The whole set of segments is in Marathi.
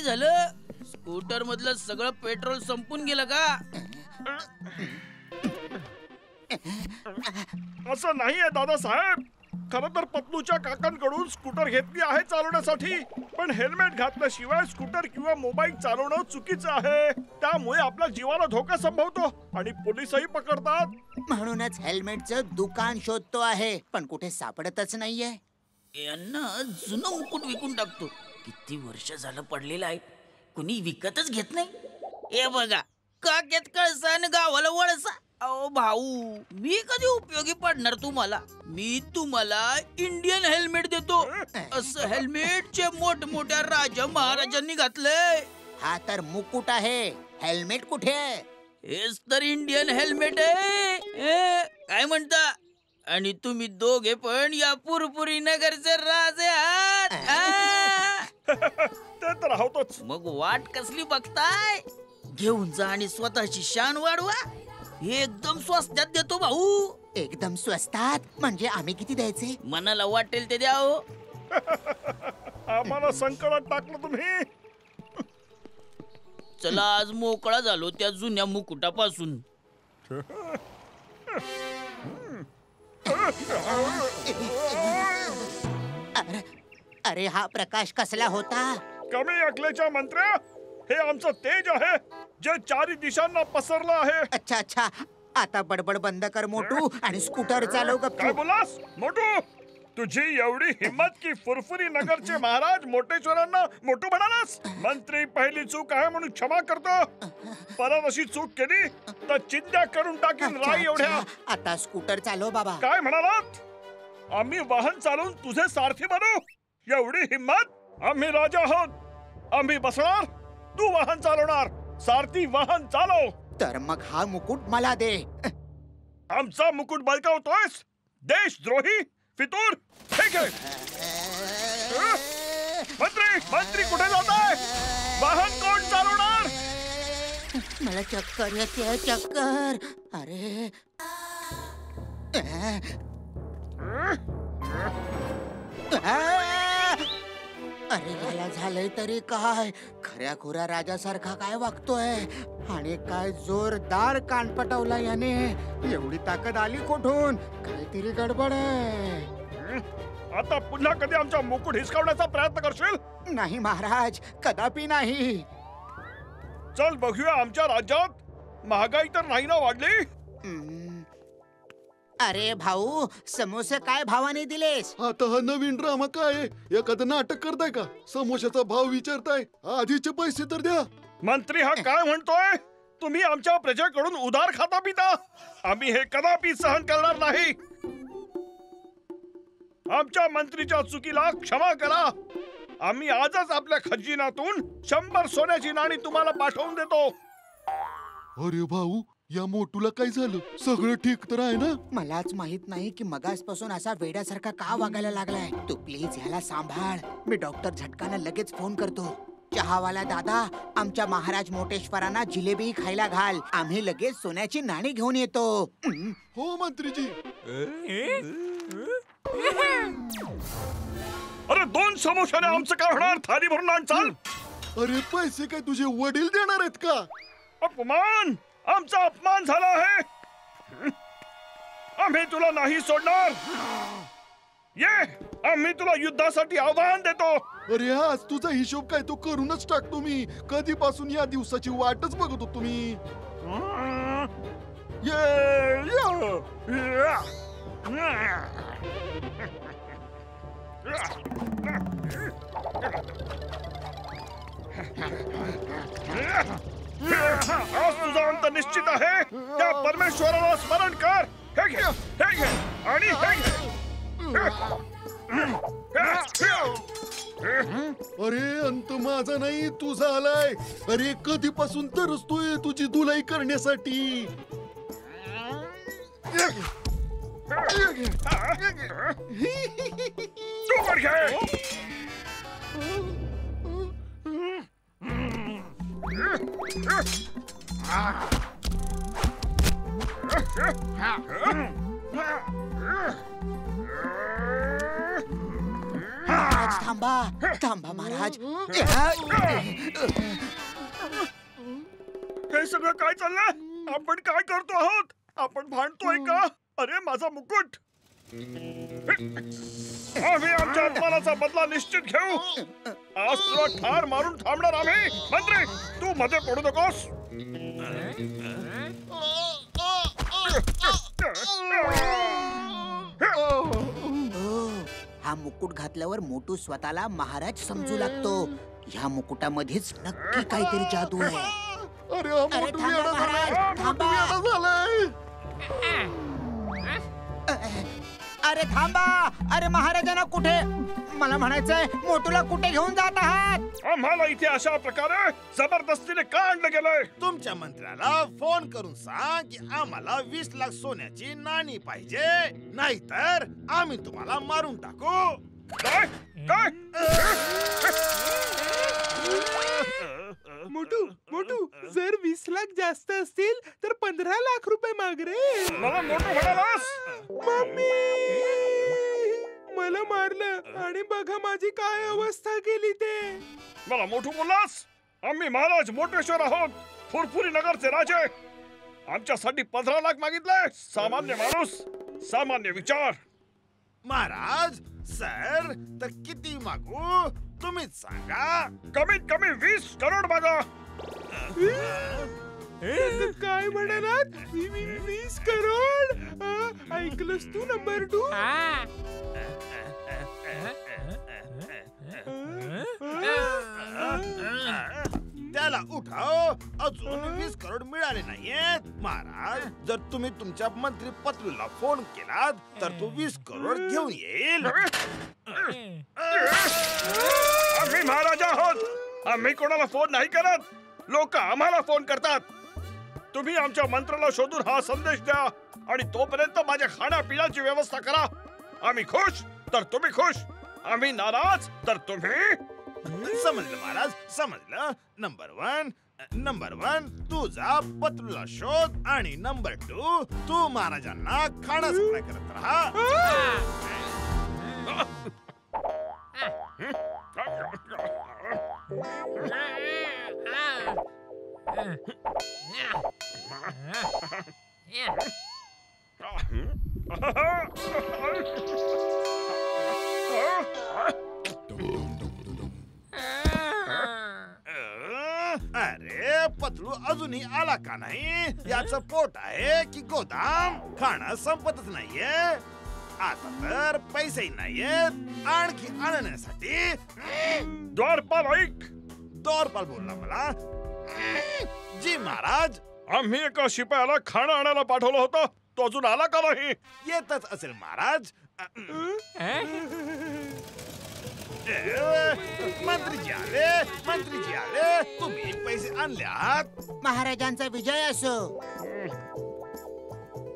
काय झालं? स्कूटर मधलं सगळं पेट्रोल संपून गेलं का? असं नाहीये दादासाहेब. खरं तर पत्नूच्या काकांकडून स्कूटर घेतली आहे चालवण्यासाठी, पण हेल्मेट घातल्याशिवाय स्कूटर किंवा मोबाईल चालवणं चुकीचं आहे. त्यामुळे आपल्या जीवाला धोका संभवतो आणि पोलीसही पकडतात. म्हणूनच हेल्मेटचं दुकान शोधतो आहे, पण कुठे सापडतच नाहीये. यांना जुनं मुकुट विकून टाकतो. किती वर्ष झालं पडलेलं आहे, कुणी विकतच घेत नाही. हे बघा, काक्यात कळसा आणि गावाला वळसा. अहो भाऊ, मी कधी उपयोगी पडणार तुम्हाला? मी तुम्हाला इंडियन हेल्मेट देतो. असं हेल्मेटचे मोठमोठ्या राजा महाराजांनी घातलंय. हा तर मुकुट आहे, हेल्मेट कुठे आहे? हेच तर इंडियन हेल्मेट आहे. काय म्हणता? आणि तुम्ही दोघे पण या पुरपुरी नगरचे राजे आहात. ते तर होतोच. मग वाट कसली बघताय? घेऊन जा आणि स्वतःची शान वाढवा. हे एकदम स्वस्तात देतो भाऊ. एकदम स्वस्तात म्हणजे आम्ही किती द्यायचे? मनाला वाटेल ते द्या हो. आम्हाला संकटात टाकलं तुम्ही. चला, आज मोकळा झालो त्या जुन्या मुकुटापासून. अरे हा प्रकाश कसला होता? कमी अकलेच्या मंत्र्या, हे आमचं तेज आहे जे चारी दिशांना पसरलं आहे. अच्छा अच्छा, आता बडबड बंद कर मोटू आणि स्कूटर चालव. काय बोलास मोटू? तुझी एवढी हिम्मत की फुरफुरी नगरचे महाराज मोटेश्वरांना मोटू म्हणालास? मंत्री, पहिली चूक आहे म्हणून क्षमा करतो. परत अशी चूक केली तर चिंध्या करून टाकीन राई एवढ्या. आता स्कूटर चालव बाबा. काय म्हणालात? आम्ही वाहन चालवून तुझे सारथी बनू? एवढी हिम्मत? आम्ही राजा आहोत. आम्ही बसणार, तू वाहन चालवणार. सारथी वाहन चालव. तर मग हा मुकुट मला दे. आमचा मुकुट बळकावतोयस? देशद्रोही फितूर. ठीक आहे. मंत्री, मंत्री कुठे जाताय? वाहन कोण चालवणार? मला चक्कर येते, चक्कर. अरे अरे याला झालंय तरी काय? खऱ्या खुऱ्या राजासारखा काय वागतोय आणि काय जोरदार कान पटवला याने. एवढी ताकद आली कुठून? काहीतरी गडबड आहे. आता पुन्हा कधी आमचा मुकुट हिसकावण्याचा प्रयत्न करशील? नाही महाराज, कदापि नाही. चल बघूया आमच्या राज्यात महागाई तर नाही ना वाढली? अरे भाऊ, समोसे काय भावाने दिलेस? आता हा नवीन ड्रामा काय आहे? एखादं नाटक करताय का? समोशाचा भाव विचारताय? आधीचे पैसे तर द्या. मंत्री हा काय म्हणतोय? तुम्ही आमच्या प्रजेकडून उधार खाता पिता? आम्ही हे कदापि सहन करणार नाही. आमच्या मंत्रीच्या चुकीला क्षमा करा. आम्ही आजच आपल्या खजिन्यातून 100 सोन्याची नाणी तुम्हाला पाठवून देतो. अरे भाऊ, या मोटूला काय झालं? सगळं ठीक तर आहे ना? मलाच माहित नाही की मगासपासून असा वेड्यासारखा का वागायला लागलाय. तू प्लीज ह्याला सांभाळ. मी डॉक्टर झटकांना लगेच फोन करतो. चहावाला दादा, आमच्या महाराज मोटेश्वरांना जिलेबी खायला घाल. आम्ही लगेच सोन्याची नाणी घेऊन येतो. हो मंत्रीजी. अरे 2 समोशाने आमचं काय होणार? थाली भरून आण चाल. अरे पैसे काय तुझे वडील देणार आहेत का? अपमान, आमचा अपमान झाला आहे. आम्ही तुला नाही सोडणार. ये, आम्ही तुला युद्धासाठी आव्हान देतो. अरे आज तुझा हिशोब काय तो करूनच टाकतो मी. कधीपासून या दिवसाची वाटच बघत होतो मी. आज तुझा अंत निश्चित आहे. त्या परमेश्वराला स्मरण कर. हे घे, हे घे आणि हे घे. अरे अंत माझा नाही, तुझा आलाय. अरे कधीपासून तरसतोय तुझी धुलाई करण्यासाठी. तू पण घे. महाराज थांबा थांबा महाराज. हे सगळं काय चाललंय? आपण काय करतो आहोत? आपण भांडतोय का? अरे माझा मुकुट. आम्ही आमच्या अपमानाचा बदला निश्चित घेऊ. आज तुला ठार मारून थांबणार आम्ही. मंत्री तू मध्ये पडू नकोस. हा मुकुट घातल्यावर मोटू स्वतःला महाराज समजू लागतो. ह्या मुकुटामध्येच नक्की काहीतरी जादू आहे. अरे हा अरे मोठू थांबा येडा झालाय. महाराज, मोठू थांबा. येडा झालाय. अरे थांबा. अरे महाराजांना कुठे मला म्हणायचंय मोटूला कुठे घेऊन जात आहात? आम्हाला इथे अशा प्रकारे जबरदस्तीने का आणलं गेलंय? तुमच्या मंत्र्याला फोन करून सांग की आम्हाला 20 लाख सोन्याची नाणी पाहिजे, नाहीतर आम्ही तुम्हाला मारून टाकू. काय काय? मोटू मोटू जर 20 लाख जास्त असतील तर 15 लाख रुपये माग रे. मला मोठं म्हणालास? मम्मी मला मारलं आणि बघा माझी काय अवस्था केली ते. मला मोठू बोललास? आम्ही महाराज मोटेश्वर आहोत, फुरफुरी नगरचे राजे. आमच्यासाठी 15 लाख मागितले. सामान्य माणूस, सामान्य विचार. महाराज सर तर किती मागू तुम्हीच सांगा. कमीत कमी 20 करोड मागा. काय म्हणालात? 20 करोड? ऐकलंस तू नंबर 2? त्याला उठाव. अजून 20 करोड मिळाले नाहीयेत. महाराज जर तुम्ही तुमच्या मंत्री पत्रूला फोन केलात तर तो 20 करोड घेऊन येईल. आम्ही महाराजा आहोत. आम्ही कोणाला फोन नाही करत. लोक आम्हाला फोन करतात. तुम्ही आमच्या मंत्र्याला शोधून हा संदेश द्या आणि तोपर्यंत माझ्या खाण्यापिण्याची व्यवस्था करा. आम्ही खुश तर तुम्ही खुश. आम्ही नाराज तर तुम्ही. समजलं महाराज समजलं. नंबर वन तू जा पत्रूला शोध आणि नंबर 2 तू महाराजांना खाणं सप्लाय करत राहा. अरे पतलू अजूनही आला का नाही? याचं पोट आहे की गोदाम? खाणं संपतच नाहीये. आता तर पैसेही नाहीयेत आणखी आणण्यासाठी. द्वारपाल ऐक. द्वारपाल बोलला मला. जी महाराज. आम्ही एका शिपायाला खाणं आणायला पाठवलं होतं. तो अजून आला का नाही? येतच असेल महाराज. मंत्रीजी आले. तुम्ही पैसे आणले आहात. महाराजांचा विजय असो.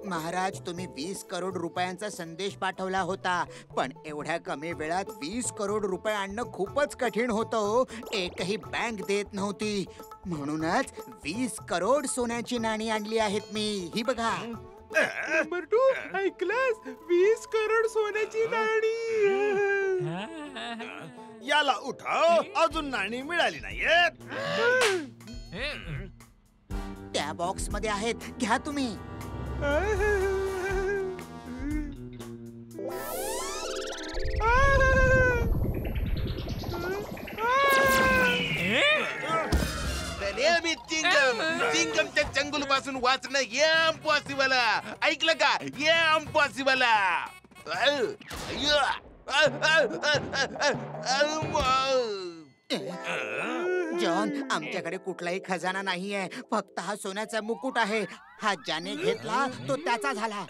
महाराज तुम्ही 20 करोड रुपयांचा संदेश पाठवला होता, पण एवढ्या कमी वेळात 20 करोड रुपये आणणं खूपच कठीण होतं. एकही बँक देत नव्हती. म्हणूनच 20 करोड सोन्याची नाणी आणली आहेत मी. ही बघा. नंबर 2 ऐकलंस? 20 करोड सोन्याची नाणी. याला उठाव. अजून नाणी मिळाली नाहीयेत. त्या बॉक्स मध्ये आहेत, घ्या तुम्ही. चिंगमच्या चंगुल पासून वाचणं इम्पॉसिबल. ऐकलं का? इम्पॉसिबल. जॉन आमच्याकडे कुठलाही खजाना नाहीये. फक्त हा सोन्याचा मुकुट आहे. हा ज्याने घेतला तो त्याचा झाला.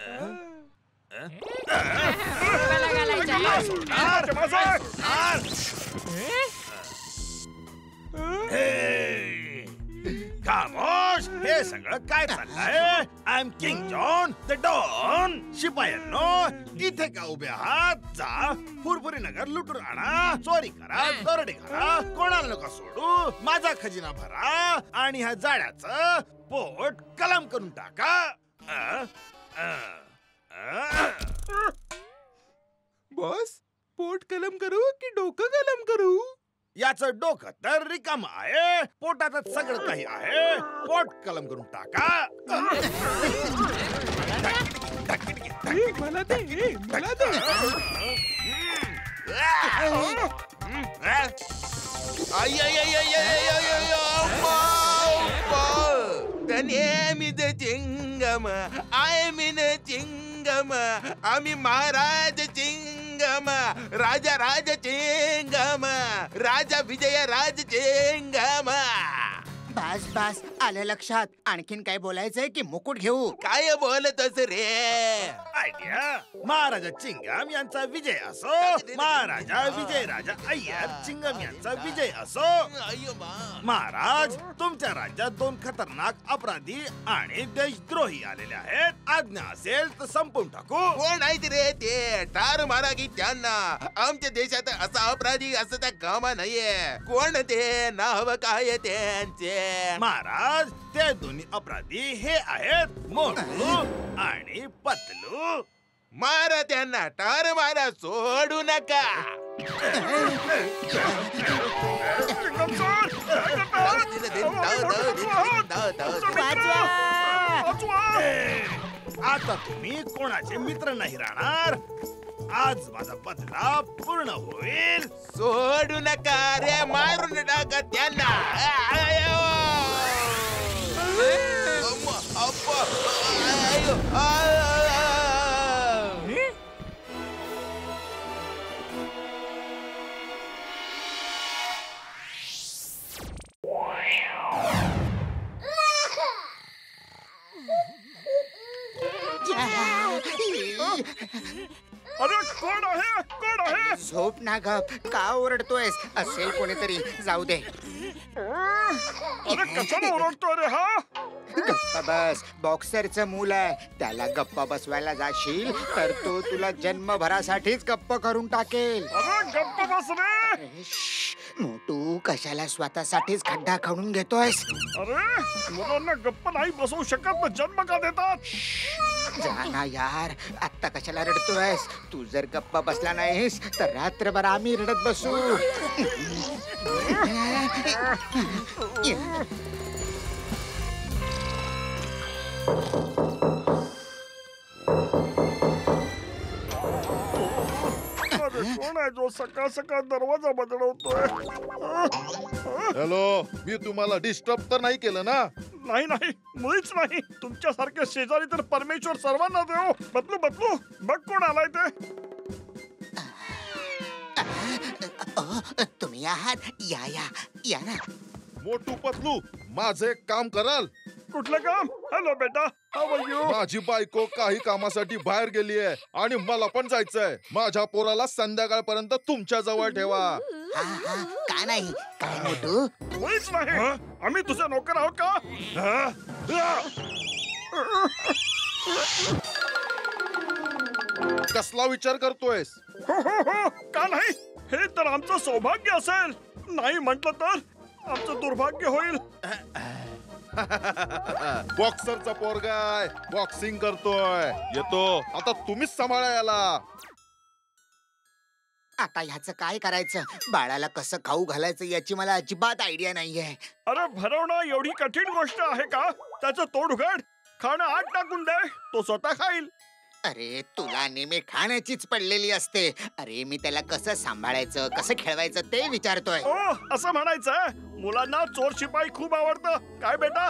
खामोश. हे सगळं काय चाललंय? I am king John the don. शिपायांनो इथे का उभे आहात? जा फुरफुरी नगर लुटून आणा, चोरी करा, दरोडे करा, कोणाला नका सोडू. माझा खजिना भरा आणि ह्या जाड्याचं पोट कलम करून टाका. बॉस पोट पोट कलम करू की डोकं कलम करू? याचं डोकं तर रिकाम आहे, पोटातच सगळं काही आहे. पोट कलम करून टाका. मला दे, मला दे. चिंगम आय मीन चिंगम आम्ही महाराज चिंगम राजा राज चिंगम राजा विजय राज चिंगम. बस बस आलं लक्षात. आणखीन काय बोलायचंय की मुकुट घेऊ? काय बोलतोस रे? आयडिया. महाराजा चिंगम यांचा विजय असो, महाराजा विजय राजा अय्यर चिंगम यांचा विजय असो. अय्यो मा. महाराज, तुमच्या राज्यात 2 खतरनाक अपराधी आणि देशद्रोही आलेले आहेत. आज्ञा असेल तर संपवून टाकू. कोण आहेत रे ते? ठार मारा की त्यांना. आमच्या देशात असा अपराधी असता कामा नाहीये. कोण ते? नाव काय त्यांचे? महाराज, ते दोन्ही अपराधी हे आहेत मोटू आणि पतलू. मारा त्यांना, ठार मारा, सोडू नका. आता तुम्ही कोणाचे मित्र नाही राहणार. आज माझा बदला पूर्ण होईल. सोडू नका रे, मारून टाका त्यांना. अरे कोण आहे? कोण आहे? झोप ना गप. का ओरडतोयस? असेल कोणीतरी. जाऊ दे. अरे कशाला ओरडतोय रे हा? गप्पा बस. बॉक्सरचं मूल आहे. त्याला गप्पा बसवायला जाशील तर तो तुला जन्मभरासाठीच गप्प करून टाकेल. अरे गप्प बस रे. मोटू, कशाला स्वतःसाठीच खड्डा खणून घेतोयस? अरे मुलांना गप्प नाही बसवू शकत तर जन्म का देतात? जा ना यार. आत्ता कशाला रडतोयस? तू जर गप्पा बसला नाहीस तर रात्रभर आम्ही रडत बसू. अरे कोण आहे जो सकाळ सकाळ दरवाजा बदलवतोय? हॅलो, मी तुम्हाला डिस्टर्ब तर नाही केलं ना? नाही नाही, मुळीच नाही. तुमच्यासारखे शेजारी तर परमेश्वर सर्वांना देव. बदलू बदलू. बघ कोण आलाय ते. तुम्ही आहात? या या या ना. मोटू पतलू, माझं एक काम कराल? कुठलं काम? हॅलो बेटा, हाऊ आर यू? माझी बायको काही कामासाठी बाहेर गेली आहे आणि मला पण जायचंय. माझ्या पोराला संध्याकाळपर्यंत तुमच्या जवळ ठेवा. हा हा, का नाही? काय मोटू? मुळीच नाही. आम्ही तुझे नोकर आहोत का? कसला विचार करतोयस? हो हो हो, का नाही? हे तर आमचं सौभाग्य असेल. नाही म्हटलं तर आमचं दुर्भाग्य होईल. बॉक्सरचा पोरगाय, बॉक्सिंग करतोय. येतो. आता तुम्हीच सांभाळा याला. आता ह्याचं काय करायचं? बाळाला कसं खाऊ घालायचं याची मला अजिबात आयडिया नाहीये. अरे भरवणं एवढी कठीण गोष्ट आहे का? त्याचं तोंड उघड, खाणं आत टाकून दे, तो स्वतः खाईल. अरे तुला नेहमी खाण्याचीच पडलेली असते. अरे मी त्याला कसं सांभाळायचं, कसं खेळवायचं ते विचारतोय. ओ, असं म्हणायचं. मुलांना चोर शिपाई खूप आवडतं. काय बेटा?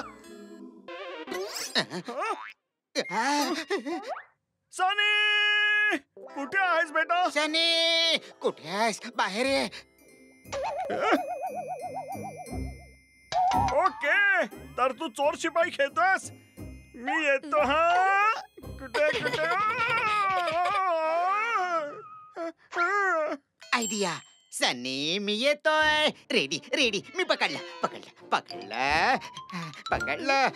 सनी, कुठे आहेस बेटा? सनी, कुठे आहेस? बाहेर ये. ओके, तर तू चोर शिपाई खेळतोस. मी येतो. हा, कुठे कुठे? आयडिया. सनी, मी येतोय. Ready ready. मी पकडलं पकडलं पकडलं पकडलं.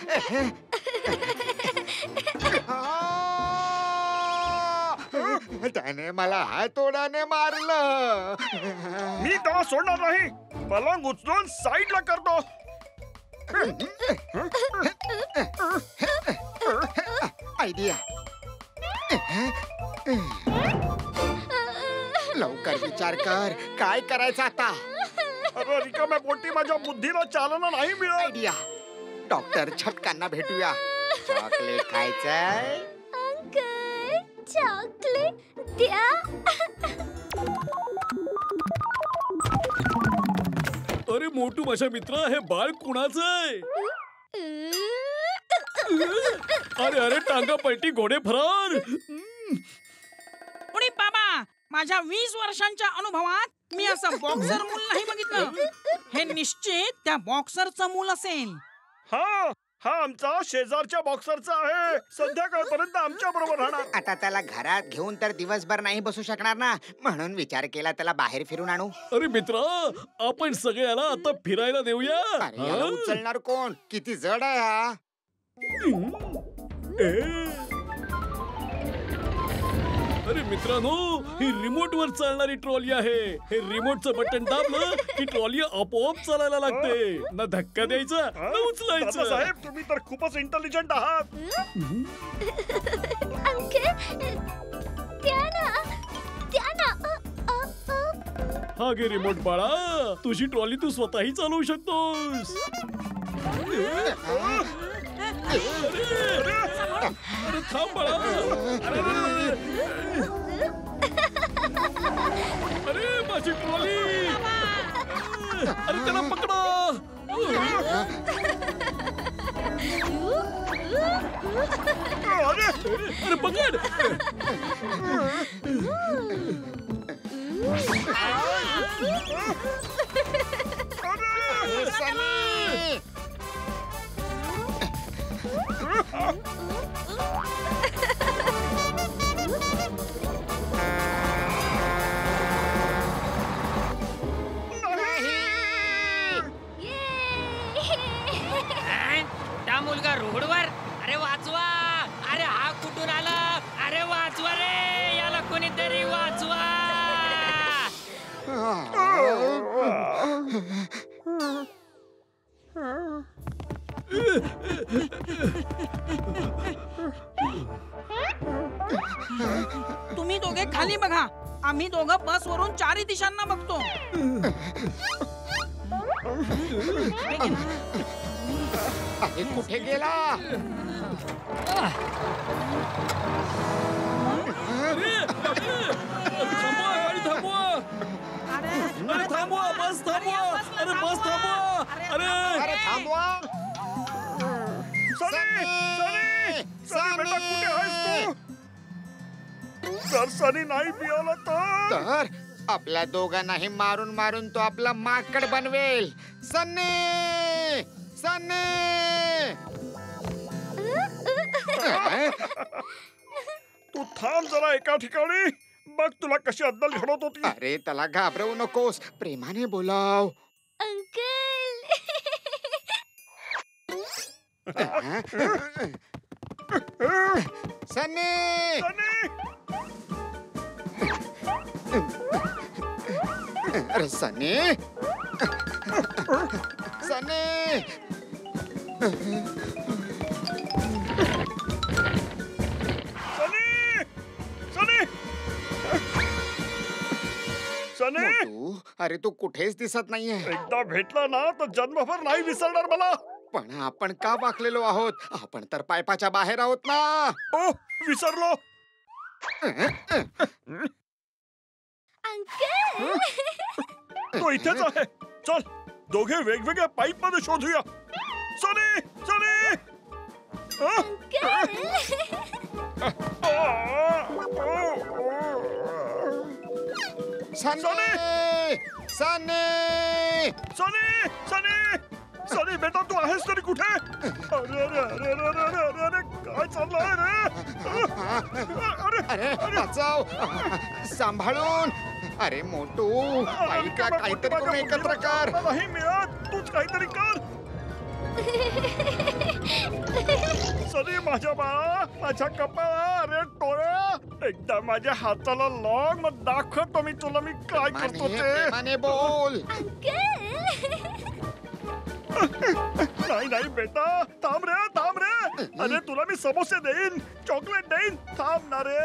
त्याने मला हातोडाने मारलं. मी त्याला सोडणार नाही. पलंग उचलून साईडला करतो. आयडिया. लवकर विचार कर, काय करायचं आता? अरे रिकाम्या पोटी माझ्या बुद्धीला चालना नाही मिळत. आयडिया, डॉक्टर झटकांना भेटूया. चॉकलेट खायचंय? अंकल चॉकलेट द्या. अरे मोटू माझ्या मित्रा, हे बाळ कुणाचं आहे? अरे अरे टांगा पलटी, घोडे फरार. उडी बाबा, माझ्या 20 वर्षांच्या अनुभवात मी असं बॉक्सर मूल नाही बघितलं. हे निश्चित त्या बॉक्सरचं मूल असेल. हा हा आमचा शेजारच्या बॉक्सरचा आहे. संध्याकाळपर्यंत आमच्या बरोबर राहणार. आता त्याला घरात घेऊन तर दिवसभर नाही बसू शकणार ना, म्हणून विचार केला त्याला बाहेर फिरून आणू. अरे मित्रा, आपण सगळ्याला आता फिरायला देऊया. अरे याला उचलणार कोण? किती जड आहे हा. अरे मित्रांनो, ही रिमोट वर चालणारी ट्रॉली आहे. हे रिमोटचं बटन दाबलं की ट्रॉली आपोआप चालायला लागते. ना धक्का द्यायचा ना उचलायचं. साहेब तुम्ही तर खूपच इंटेलिजंट आहात. अंकल द्या ना, द्या ना. हा घे रिमोट बाळा, तुझी ट्रॉली तू स्वतःही चालवू शकतोस. अरे थांब बाळा. अरे माझी ट्रॉली. अरे त्याला पकडा. अरे पकड. त्या मुलगा रोडवर. अरे वाचवा. अरे हा कुठून आला? अरे वाचवा रे, याला कोणीतरी वाचवा. तुम्ही दोघे खाली बघा, आम्ही दोघं बस वरून चारी दिशांना बघतो. अरे कुठे गेला? थांबवा, गाडी थांबवा. अरे थांबवा, बस थांबवा. अरे बस थांबवा. अरे थांबवा. सनी बेटा कुठे आहेस तू? जर सनी नाही मिळाला तर आपल्या दोघांनाही मारून मारून तो आपला माकड बनवेल. सन्नी, सन्नी. तू थांब जरा एका ठिकाणी. बघ तुला कशी अद्दल घडवत होती. अरे त्याला घाबरवू नकोस, प्रेमाने बोलाव. अंकल सन्नी. अरे सन्नी, सन्नी. सनी मोटू, अरे तू कुठेच दिसत नाहीये. एकदा भेटला ना तर जन्मभर नाही विसरणार मला. पण आपण का वाकलेलो आहोत? आपण तर पायपाच्या बाहेर आहोत ना. ओ विसरलो. अंकल तो इथेच आहे. चल दोघे वेगवेगळ्या पाईप मध्ये शोधूया. सनी सनी. सनी, सनी, सनी सनी सनी बेटा तू आहेस तरी कुठे? अरे अरे अरे अरे अरे अरे अरे काय चाललंय रे? अरे अरे वाचव, सांभाळून. अरे मोटू, ऐका, काहीतरी करून एकत्र कर. नाही मिळत, तूच काहीतरी कर. सनी माझ्या बाळा, माझ्या कपाळा, अरे टोळ्या, एकदा माझ्या हाताला लाग, मग दाखवतो मी तुला मी काय करतो ते. प्रेमाने बोल. नाही नाही बेटा, थांब रे थांब रे. अरे तुला मी समोसे देईन, चॉकलेट देईन, थांब ना रे.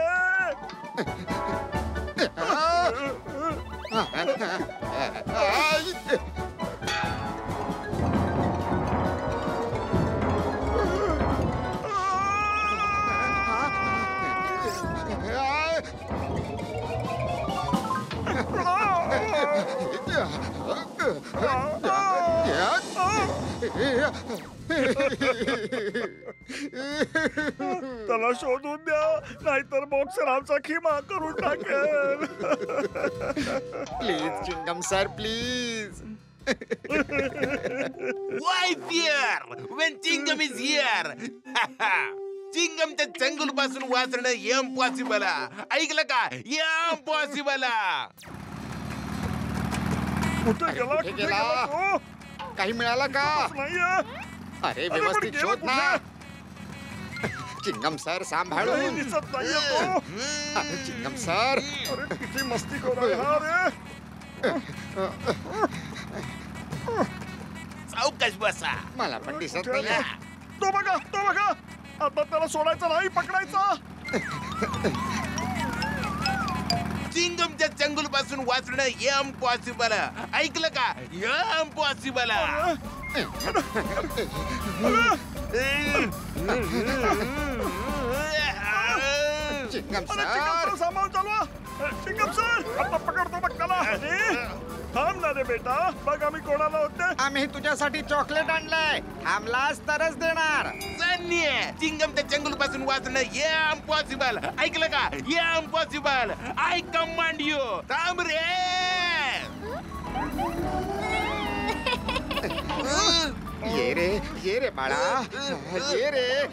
त्याला शोधून द्या, नाहीतर बॉक्सर आमचा खिमा करून टाकेल. Please Chingam sir, please. Why fear when Chingam is here? चिंगमच्या चंगुल पासून वाचणं इम्पॉसिबल. ऐकलं का? इम्पॉसिबल. कुठे गेला? कुठे गेला तो? काही मिळालं का? नाहीये. अरे व्यवस्थित शोध ना. चिंगम सर नाही सांभाळून. दिसत नाहीये तो. अरे चिंगम सर. अरे किती मस्ती करू हा रे. सावकाश बसा. मला पण दिसत कुठे नाही. तो बघा, तो बघा. आता त्याला सोडायचं नाही, पकडायचा. चिंगमच्या चंगुल पासून वाचणं इम्पॉसिबल. ऐकलं का? इम्पॉसिबल. चिंगम अरे सर. चिंगम सर, सामान चालवा. चिंगम सर, आता पकडतो बघ त्याला. थांब ना रे बेटा, बघ आम्ही कोणाला होते. आम्ही तुझ्यासाठी चॉकलेट आणलंय. थांबलास तरच देणार. चिंगमच्या चंगुल पासून वाचणं इम्पॉसिबल. ऐकलं का? इम्पॉसिबल. I command you. थांब रे. ये रे बाळा, ये रे.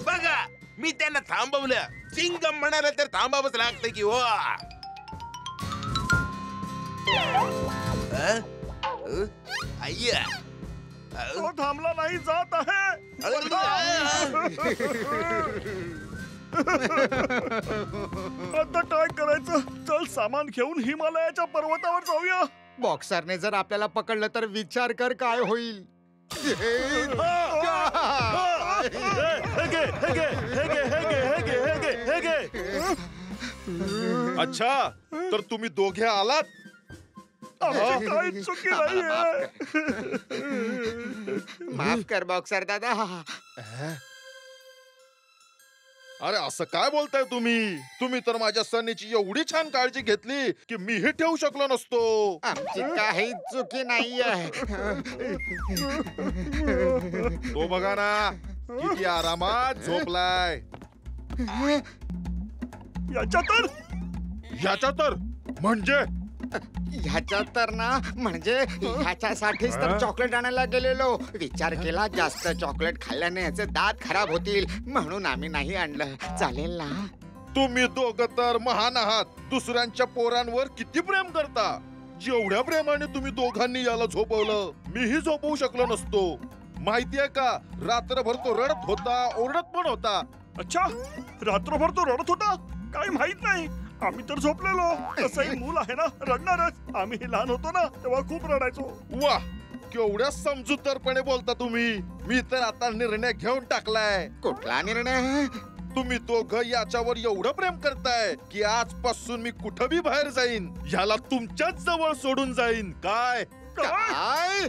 बघा, मी त्यांना थांबवलं. चिंगम म्हणाला तर थांबावंच लागतं की हो. अय्या. तो थांबला नाही, जात आहे. आता काय करायचं? चल सामान घेऊन हिमालयाच्या पर्वतावर जाऊया. बॉक्सरने जर आपल्याला पकडलं तर विचार कर काय होईल. अच्छा, तर तुम्ही दोघे आलात. आमची काही चुकी नाहीये. माफ कर बॉक्सर दादा. अरे असं काय बोलताय तुम्ही? तुम्ही तर माझ्या सनीची एवढी छान काळजी घेतली की मीही ठेवू शकलो नसतो. आमची काही चुकी नाहीये. तो बघा ना, किती आरामात झोपलाय. याच्या तर म्हणजे ह्याच्या तर ना, म्हणजे ह्याच्यासाठीच तर चॉकलेट आणायला गेलेलो. विचार केला जास्त चॉकलेट खाल्ल्याने ह्याचे दात खराब होतील, म्हणून आम्ही नाही आणलं. चालेल ना? तुम्ही दोघं तर महान आहात. दुसऱ्यांच्या पोरांवर किती प्रेम करता. जेवढ्या प्रेमाने तुम्ही दोघांनी याला झोपवलं, मीही झोपवू शकलो नसतो. माहितीये का, रात्रभर तो रडत होता, ओरडत पण होता. अच्छा, रात्रभर तो रडत होता? काही माहित नाही. आम्ही तर झोपलेलो. तसंही मूल आहे ना, रडणारच. आम्ही लहान होतो ना, तेव्हा खूप रडायचो. वा, केवढ्या समजूतदारपणे बोलता तुम्ही. मी तर आता निर्णय घेऊन टाकलाय. कुठला निर्णय? तुम्ही दोघं याच्यावर एवढं प्रेम करताय की आजपासून मी कुठं बी बाहेर जाईन, ह्याला तुमच्याच जवळ सोडून जाईन. काय काय?